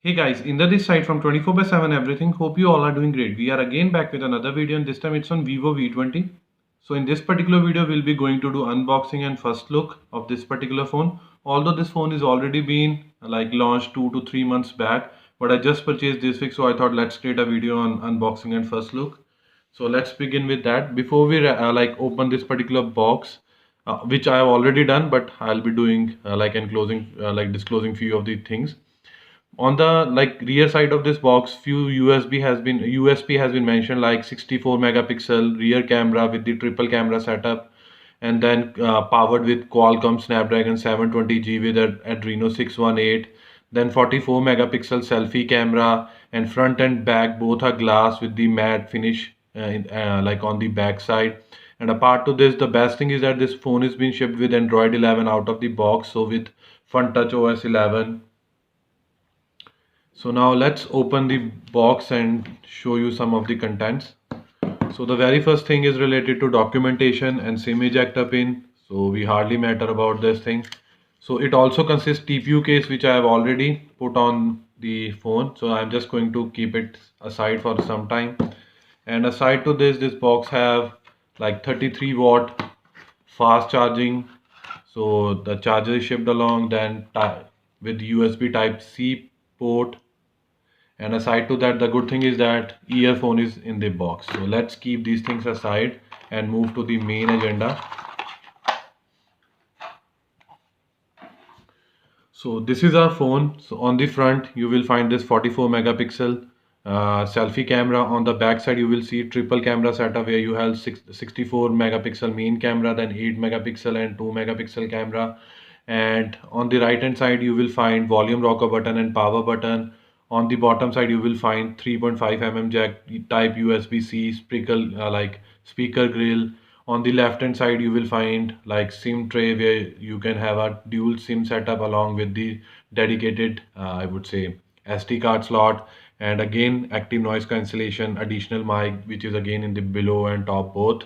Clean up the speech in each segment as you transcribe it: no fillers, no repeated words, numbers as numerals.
Hey guys, Inder this side from 24 by 7 everything. Hope you all are doing great. We are again back with another video and this time it's on Vivo V20. So in this particular video we'll be going to do unboxing and first look of this particular phone. Although this phone is already been like launched 2 to 3 months back, but I just purchased this week, so I thought let's create a video on unboxing and first look. So let's begin with that. Before we like open this particular box, which I have already done, but I'll be doing like enclosing like disclosing few of the things on the like rear side of this box. Few USP has been mentioned, like 64 megapixel rear camera with the triple camera setup, and then powered with Qualcomm Snapdragon 720G with Adreno 618. Then 44 megapixel selfie camera, and front and back both are glass with the matte finish like on the back side. And apart to this, the best thing is that this phone is being shipped with Android 11 out of the box, so with Fun Touch OS 11. So now let's open the box and show you some of the contents. So the very first thing is related to documentation and SIM ejector pin. So we hardly matter about this thing. So it also consists TPU case, which I have already put on the phone. So I'm just going to keep it aside for some time. And aside to this, this box have like 33-watt fast charging. So the charger is shipped along, then with USB Type C port. And aside to that, the good thing is that earphone is in the box. So let's keep these things aside and move to the main agenda. So this is our phone. So on the front you will find this 44 megapixel selfie camera. On the back side you will see triple camera setup where you have 64 megapixel main camera, then 8 megapixel and 2 megapixel camera. And on the right hand side you will find volume rocker button and power button. On the bottom side you will find 3.5 mm jack type USB-C speaker grill. On the left hand side you will find like SIM tray where you can have a dual SIM setup along with the dedicated I would say SD card slot, and again active noise cancellation, additional mic which is again in the below and top both.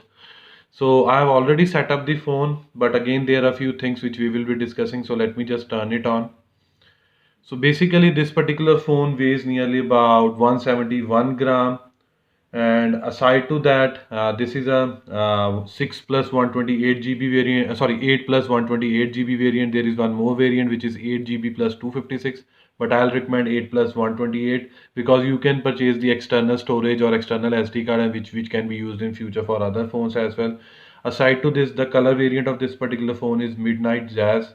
So I have already set up the phone, but again there are a few things which we will be discussing, so let me just turn it on. So basically this particular phone weighs nearly about 171 gram, and aside to that, this is a 6 plus 128 GB variant, sorry, 8 plus 128 GB variant. There is one more variant which is 8 GB plus 256, but I'll recommend 8 plus 128 because you can purchase the external storage or external SD card, and which can be used in future for other phones as well. Aside to this, the color variant of this particular phone is Midnight Jazz.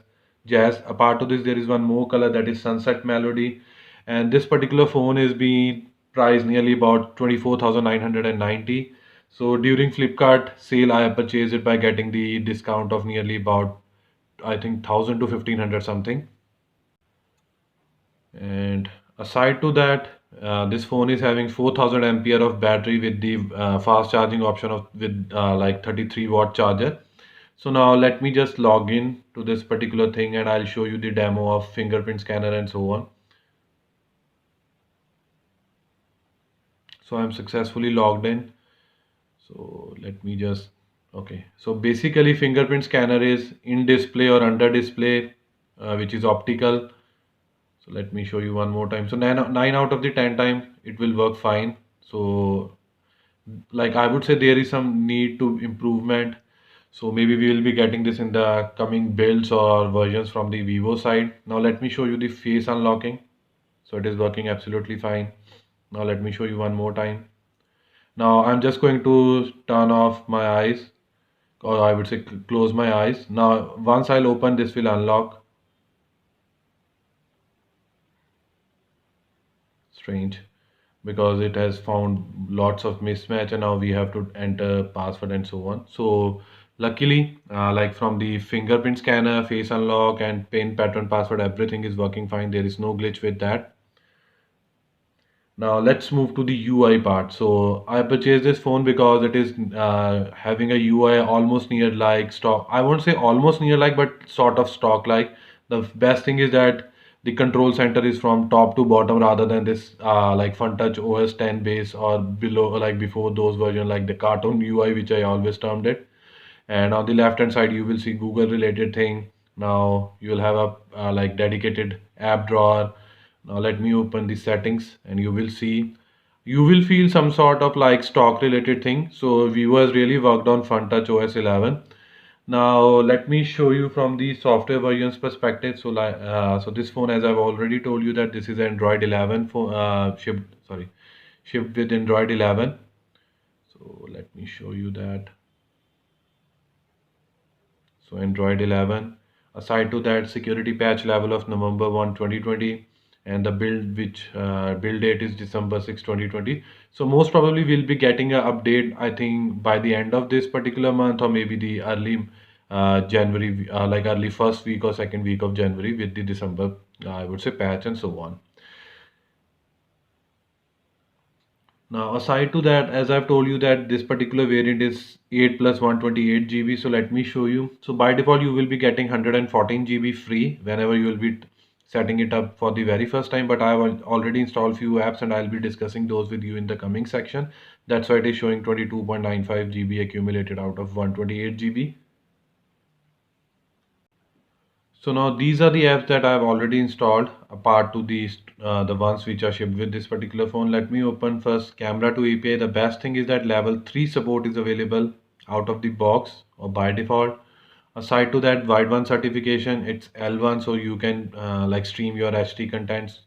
Apart to this, there is one more color, that is Sunset Melody, and this particular phone is being priced nearly about 24,990. So during Flipkart sale I have purchased it by getting the discount of nearly about I think 1000 to 1500 something. And aside to that, this phone is having 4000 ampere of battery with the fast charging option of with like 33-watt charger. So now let me just log in to this particular thing and I'll show you the demo of fingerprint scanner and so on. So I'm successfully logged in. So let me just, okay. So basically fingerprint scanner is in display or under display, which is optical. So let me show you one more time. So 9 out of the 10 time it will work fine. So like I would say there is some need to improvement. So maybe we will be getting this in the coming builds or versions from the Vivo side. Now let me show you the face unlocking. So it is working absolutely fine. Now let me show you one more time. Now I'm just going to turn off my eyes, or I would say close my eyes. Now once I'll open, this will unlock. Strange, because it has found lots of mismatch and now we have to enter password and so on. So luckily like from the fingerprint scanner, face unlock and pin pattern password, everything is working fine. There is no glitch with that. Now let's move to the UI part. So I purchased this phone because it is having a UI almost near like stock. I won't say almost near like, but sort of stock like. The best thing is that the control center is from top to bottom rather than this like FunTouch OS 10 base or below, like before those version, like the cartoon UI which I always termed it. And on the left hand side you will see Google related thing. Now you will have a like dedicated app drawer, Now let me open the settings and you will feel some sort of like stock related thing. So viewers really worked on FunTouch OS 11. Now let me show you from the software versions perspective. So this phone, as I've already told you, that this is Android 11 phone, shipped with Android 11. So let me show you that. So Android 11. Aside to that, security patch level of November 1, 2020, and the build date is December 6, 2020. So most probably we'll be getting an update, I think, by the end of this particular month, or maybe the early January, like early first week or second week of January with the December, I would say, patch and so on. Now, aside to that, as I've told you that this particular variant is 8 plus 128 GB, so let me show you. So by default, you will be getting 114 GB free whenever you will be setting it up for the very first time. But I've already installed few apps and I'll be discussing those with you in the coming section. That's why it is showing 22.95 GB accumulated out of 128 GB. So now these are the apps that I've already installed apart to the ones which are shipped with this particular phone. Let me open first Camera 2 API. The best thing is that level 3 support is available out of the box or by default. Aside to that, Wide 1 certification, it's L1, so you can like stream your HD contents.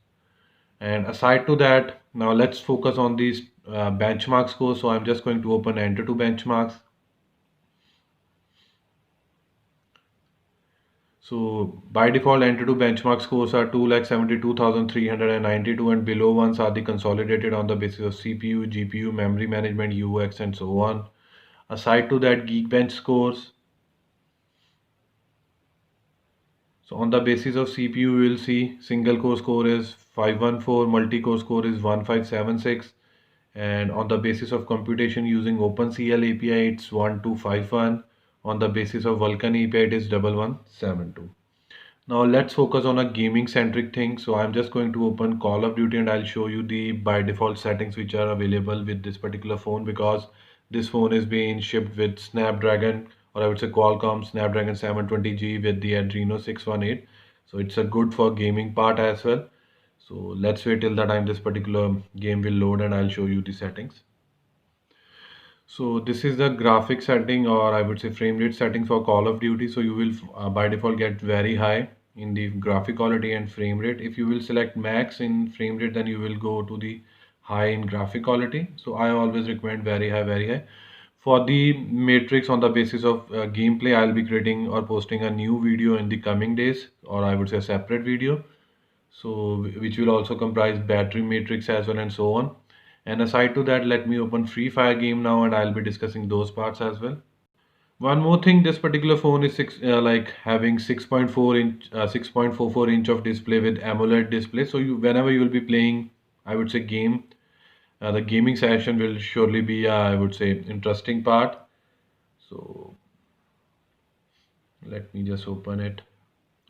And aside to that, now let's focus on these benchmark scores. So I'm just going to open Enter to benchmarks. So by default, Enter2 benchmark scores are 2,72,392 and below ones are the consolidated on the basis of CPU, GPU, memory management, UX and so on. Aside to that, Geekbench scores. So on the basis of CPU, we will see single core score is 514, multi-core score is 1576, and on the basis of computation using OpenCL API, it's 1251. On the basis of Vulkan API, it is 1172. Now let's focus on a gaming centric thing. So I'm just going to open Call of Duty and I'll show you the by default settings which are available with this particular phone, because this phone is being shipped with Snapdragon, or I would say Qualcomm Snapdragon 720G with the Adreno 618. So it's a good for gaming part as well. So let's wait till the time this particular game will load and I'll show you the settings. So this is the graphic setting, or I would say frame rate setting for Call of Duty. So you will by default get very high in the graphic quality and frame rate. If you will select max in frame rate, then you will go to the high in graphic quality. So I always recommend very high, very high. For the matrix, on the basis of gameplay, I'll be creating or posting a new video in the coming days, or I would say a separate video. So which will also comprise battery matrix as well and so on. And aside to that, let me open Free Fire game now and I'll be discussing those parts as well. One more thing, this particular phone is like having 6.44 inch of display with AMOLED display. So whenever you will be playing, I would say game, the gaming session will surely be, I would say, interesting part. So let me just open it.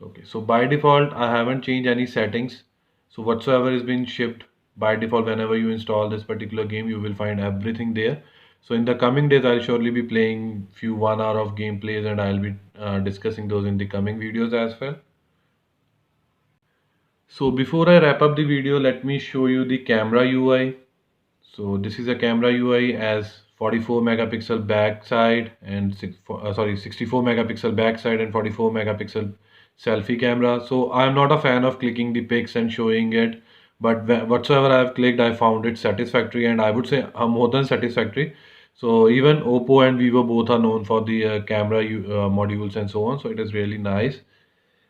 Okay, so by default, I haven't changed any settings. So whatsoever is being shipped by default, whenever you install this particular game, you will find everything there. So in the coming days, I'll surely be playing few 1 hour of gameplays and I'll be discussing those in the coming videos as well. So before I wrap up the video, let me show you the camera UI. So this is a camera UI as 44 megapixel backside and 64 megapixel backside and 44 megapixel selfie camera. So I'm not a fan of clicking the pics and showing it, but whatsoever I've clicked, I found it satisfactory, and I would say more than satisfactory. So even Oppo and Vivo both are known for the camera modules and so on. So it is really nice.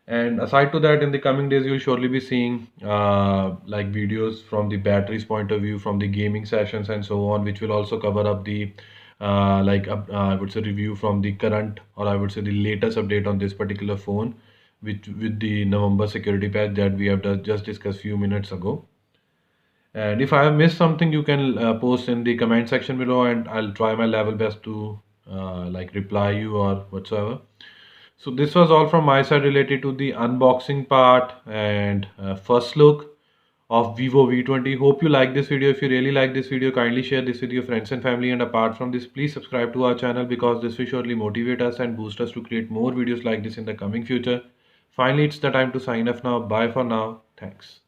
And aside to that, in the coming days, you'll surely be seeing like videos from the batteries point of view, from the gaming sessions and so on, which will also cover up the I would say review from the current, or I would say the latest update on this particular phone, with the November security patch that we have just discussed few minutes ago. And if I have missed something, you can post in the comment section below, and I'll try my level best to like reply you or whatsoever. So this was all from my side related to the unboxing part and first look of Vivo V20. Hope you like this video. If you really like this video, kindly share this with your friends and family. And apart from this, please subscribe to our channel, because this will surely motivate us and boost us to create more videos like this in the coming future. Finally, it's the time to sign off now. Bye for now. Thanks.